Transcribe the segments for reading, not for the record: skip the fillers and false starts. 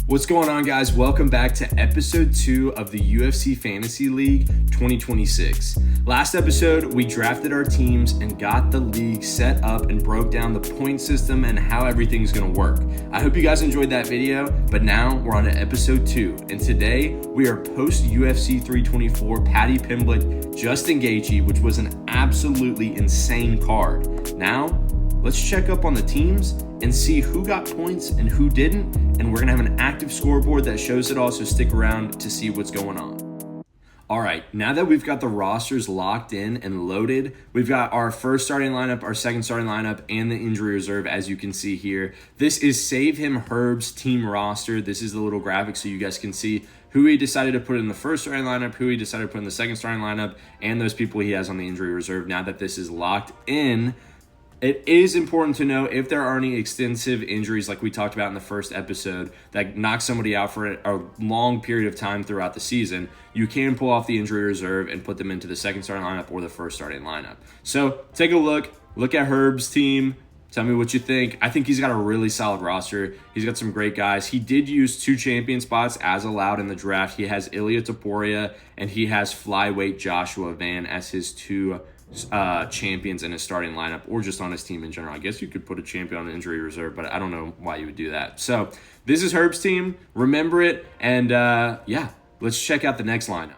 What's going on, guys? Welcome back to episode 2 of the UFC Fantasy League 2026. Last episode, we drafted our teams and got the league set up and broke down the point system and how everything's going to work. I hope you guys enjoyed that video, but now we're on to episode 2. And today, we are post-UFC 324 Paddy Pimblett, Justin Gaethje, which was an absolutely insane card. Now, let's check up on the teams and see who got points and who didn't. And we're going to have an active scoreboard that shows it all, so stick around to see what's going on. All right, now that we've got the rosters locked in and loaded, we've got our first starting lineup, our second starting lineup, and the injury reserve, as you can see here. This is Save Him Herb's team roster. This is the little graphic so you guys can see who he decided to put in the first starting lineup, who he decided to put in the second starting lineup, and those people he has on the injury reserve. Now that this is locked in, it is important to know if there are any extensive injuries like we talked about in the first episode that knock somebody out for a long period of time throughout the season, you can pull off the injury reserve and put them into the second starting lineup or the first starting lineup. So take a look at Herb's team. Tell me what you think. I think he's got a really solid roster. He's got some great guys. He did use 2 champion spots as allowed in the draft. He has Ilia Topuria and he has flyweight Joshua Van as his 2 champions in his starting lineup, or just on his team in general. I guess you could put a champion on the injury reserve, but I don't know why you would do that. So this is Herb's team. Remember it. And yeah, let's check out the next lineup.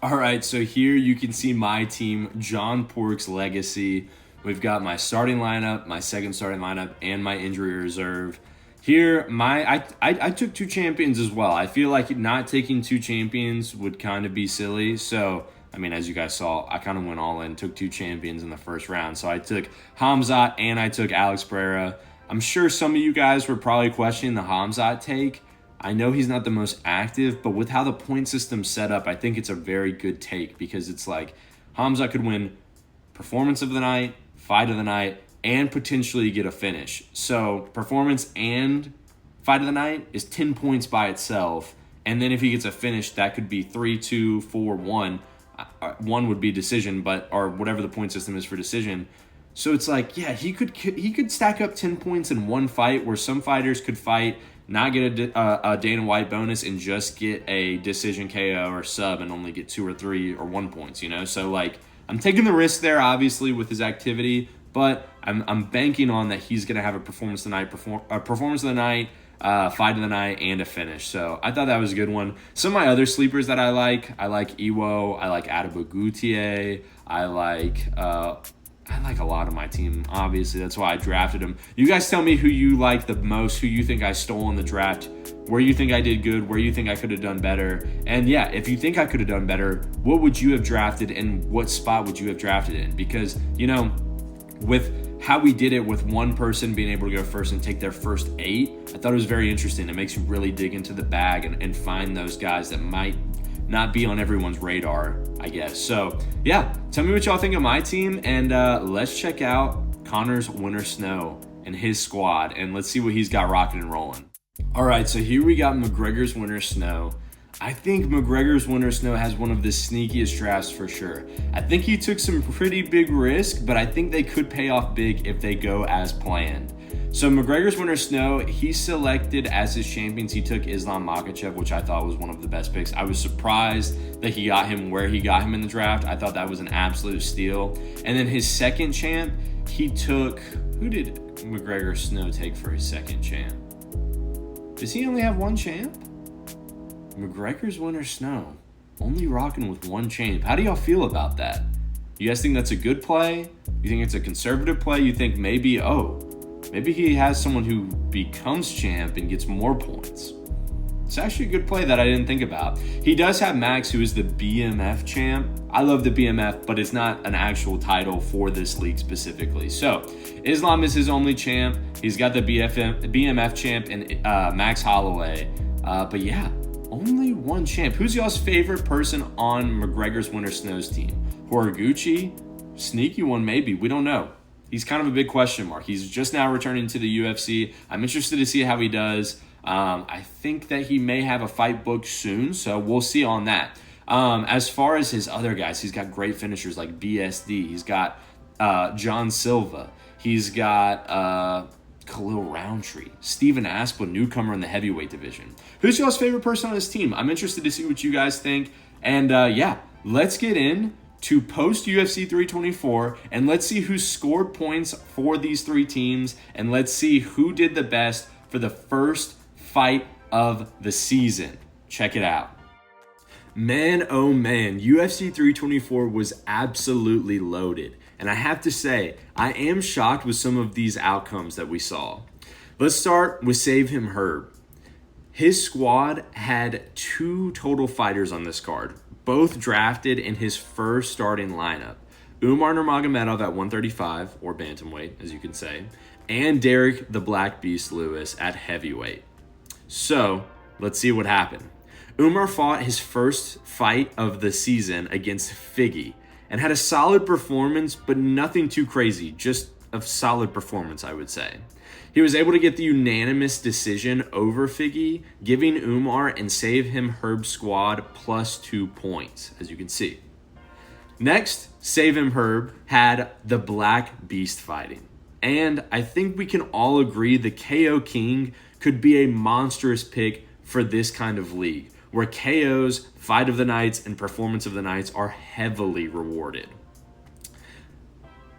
All right, so here you can see my team, John Pork's Legacy. We've got my starting lineup, my second starting lineup, and my injury reserve. Here, I took 2 champions as well. I feel like not taking 2 champions would kind of be silly. So I mean, as you guys saw, I kind of went all in, took 2 champions in the first round. So I took Hamzat and I took Alex Pereira. I'm sure some of you guys were probably questioning the Hamzat take. I know he's not the most active, but with how the point system's set up, I think it's a very good take because it's like Hamzat could win performance of the night, fight of the night, and potentially get a finish. So performance and fight of the night is 10 points by itself. And then if he gets a finish, that could be 3, 2, 4, 1. 1 would be decision, or whatever the point system is for decision. So it's like, yeah, he could stack up 10 points in one fight, where some fighters could fight, not get a Dana White bonus, and just get a decision KO or sub and only get 2 or 3 or 1 points, you know? So like, I'm taking the risk there, obviously, with his activity, but I'm banking on that he's going to have a performance of the night, fight of the night, and a finish. So I thought that was a good one. Some of my other sleepers that I like Iwo, I like Adebougutier, I like a lot of my team, obviously. That's why I drafted him. You guys tell me who you like the most, who you think I stole in the draft, where you think I did good, where you think I could have done better. And yeah, if you think I could have done better, what would you have drafted and what spot would you have drafted in? Because, you know, with how we did it with one person being able to go first and take their first 8, I thought it was very interesting. It makes you really dig into the bag and find those guys that might not be on everyone's radar, I guess. So yeah, tell me what y'all think of my team, and let's check out Connor's Winter Snow and his squad, and let's see what he's got rocking and rolling. All right, so here we got McGregor's Winter Snow. I think McGregor's Winter Snow has one of the sneakiest drafts for sure. I think he took some pretty big risk, but I think they could pay off big if they go as planned. So McGregor's Winter Snow, he selected as his champions, he took Islam Makhachev, which I thought was one of the best picks. I was surprised that he got him where he got him in the draft. I thought that was an absolute steal. And then his second champ, he took, who did McGregor Snow take for his second champ? Does he only have 1 champ? McGregor's Winter Snow, only rocking with 1 champ. How do y'all feel about that? You guys think that's a good play? You think it's a conservative play? You think maybe he has someone who becomes champ and gets more points? It's actually a good play that I didn't think about. He does have Max, who is the BMF champ. I love the BMF, but it's not an actual title for this league specifically. So Islam is his only champ. He's got the BMF champ and Max Holloway. But yeah, only 1 champ. Who's y'all's favorite person on McGregor's Winter Snow's team? Horiguchi? Sneaky one, maybe. We don't know. He's kind of a big question mark. He's just now returning to the UFC. I'm interested to see how he does. I think that he may have a fight booked soon, so we'll see on that. As far as his other guys, he's got great finishers like BSD. He's got John Silva. He's got Khalil Roundtree, Steven Asplin, newcomer in the heavyweight division. Who's y'all's favorite person on this team? I'm interested to see what you guys think. And yeah, let's get in to post UFC 324 and let's see who scored points for these three teams, and let's see who did the best for the first fight of the season. Check it out. Man, oh man, UFC 324 was absolutely loaded. And I have to say, I am shocked with some of these outcomes that we saw. Let's start with Save Him Herb. His squad had 2 total fighters on this card, both drafted in his first starting lineup. Umar Nurmagomedov at 135, or bantamweight, as you can say, and Derek the Black Beast Lewis at heavyweight. So, let's see what happened. Umar fought his first fight of the season against Figgy and had a solid performance, but nothing too crazy, just a solid performance, I would say. He was able to get the unanimous decision over Figgy, giving Umar and Save Him Herb squad +2 points, as you can see. Next, Save Him Herb had the Black Beast fighting. And I think we can all agree the KO King could be a monstrous pick for this kind of league, where KOs, fight of the nights, and performance of the nights are heavily rewarded.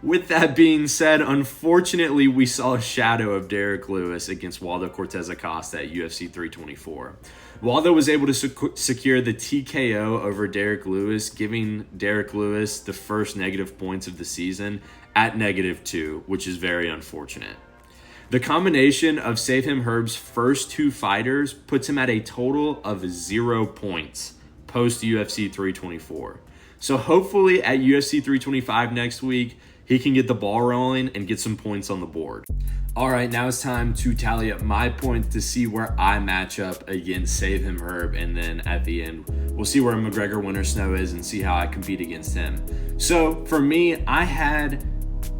With that being said, unfortunately, we saw a shadow of Derek Lewis against Waldo Cortez Acosta at UFC 324. Waldo was able to secure the TKO over Derek Lewis, giving Derek Lewis the first negative points of the season at -2, which is very unfortunate. The combination of Save Him Herb's first 2 fighters puts him at a total of 0 points post UFC 324. So hopefully at UFC 325 next week, he can get the ball rolling and get some points on the board. All right, now it's time to tally up my points to see where I match up against Save Him Herb, and then at the end, we'll see where McGregor Winter Snow is and see how I compete against him. So for me, I had,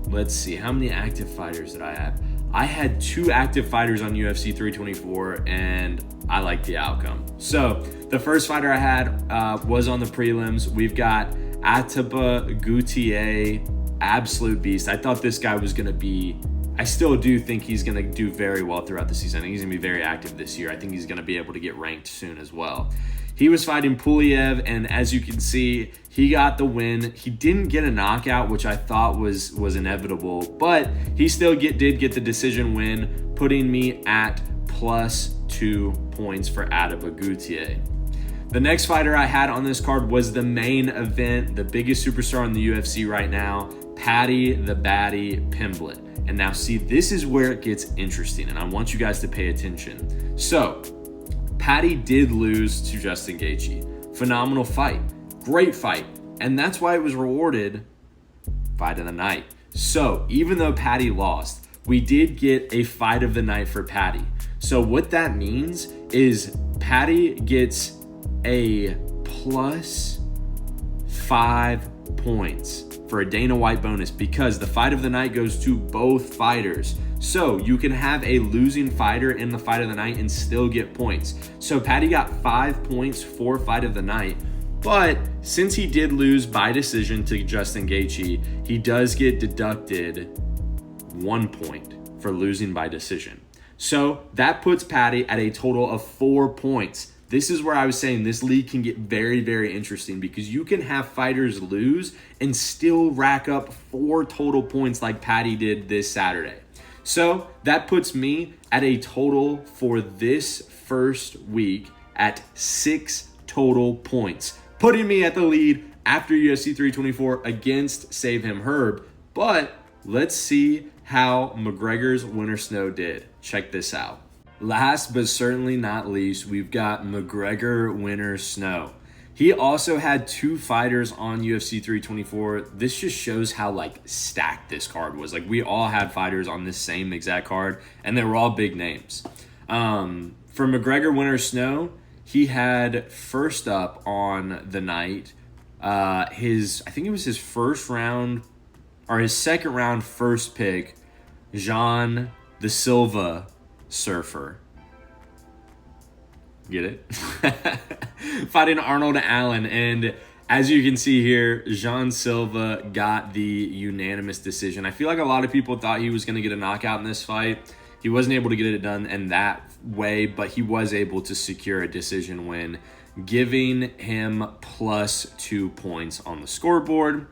let's see, how many active fighters did I have? I had 2 active fighters on UFC 324, and I like the outcome. So the first fighter I had was on the prelims. We've got Atiba Gaethje, absolute beast. I thought this guy was going to be, I still do think he's going to do very well throughout the season. I think he's going to be very active this year. I think he's going to be able to get ranked soon as well. He was fighting Puliev, and as you can see, he got the win. He didn't get a knockout, which I thought was inevitable, but he still did get the decision win, putting me at +2 points for Atiba Gaethje. The next fighter I had on this card was the main event, the biggest superstar in the UFC right now, Paddy the Baddy Pimblett. And now see, this is where it gets interesting, and I want you guys to pay attention. So, Paddy did lose to Justin Gaethje. Phenomenal fight. Great fight. And that's why it was rewarded fight of the night. So, even though Paddy lost, we did get a fight of the night for Paddy. So, what that means is Paddy gets a +5 points for a Dana White bonus because the fight of the night goes to both fighters. So you can have a losing fighter in the fight of the night and still get points. So Paddy got 5 points for fight of the night, but since he did lose by decision to Justin Gaethje, he does get deducted 1 point for losing by decision. So that puts Paddy at a total of 4 points. This is where I was saying this league can get very, very interesting because you can have fighters lose and still rack up 4 total points like Paddy did this Saturday. So that puts me at a total for this first week at 6 total points, putting me at the lead after UFC 324 against Save Him Herb. But let's see how McGregor's Winter Snow did. Check this out. Last but certainly not least, we've got McGregor Winter Snow. He also had 2 fighters on UFC 324. This just shows how stacked this card was. We all had fighters on this same exact card, and they were all big names. For McGregor Winter Snow, he had first up on the night, I think it was his first round, or his second round first pick, Jean the Silva Surfer. Get it? Fighting Arnold Allen, and as you can see here, Jean Silva got the unanimous decision. I feel like a lot of people thought he was going to get a knockout in this fight. He wasn't able to get it done in that way, but he was able to secure a decision win, giving him plus 2 points on the scoreboard.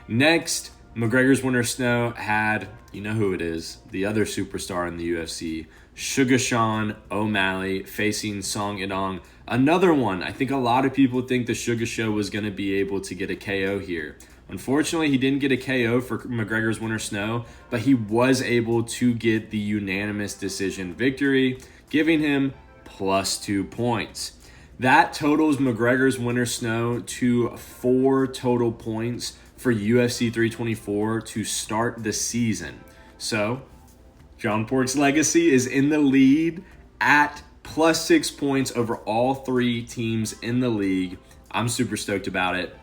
Next, McGregor's winner Snow had, you know who it is, the other superstar in the UFC, Sugar Sean O'Malley facing Song Yadong. Another one. I think a lot of people think the Sugar Show was going to be able to get a KO here. Unfortunately, he didn't get a KO for McGregor's winner Snow, but he was able to get the unanimous decision victory, giving him plus 2 points. That totals McGregor's winner Snow to 4 total points for UFC 324 to start the season. So, John Pork's Legacy is in the lead at plus 6 points over all 3 teams in the league. I'm super stoked about it.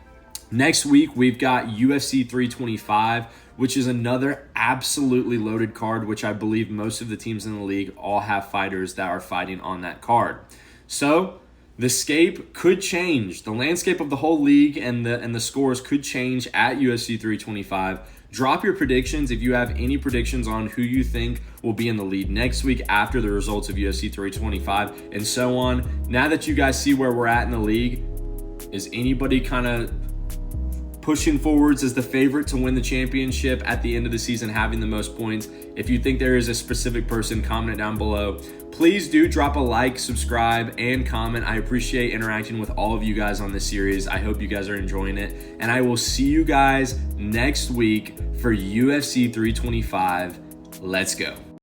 Next week, we've got UFC 325, which is another absolutely loaded card, which I believe most of the teams in the league all have fighters that are fighting on that card. So, the scape could change. The landscape of the whole league and the scores could change at UFC 325. Drop your predictions if you have any predictions on who you think will be in the lead next week after the results of UFC 325 and so on. Now that you guys see where we're at in the league, is anybody kind of pushing forwards as the favorite to win the championship at the end of the season, having the most points? If you think there is a specific person, comment it down below. Please do drop a like, subscribe, and comment. I appreciate interacting with all of you guys on this series. I hope you guys are enjoying it. And I will see you guys next week for UFC 325. Let's go.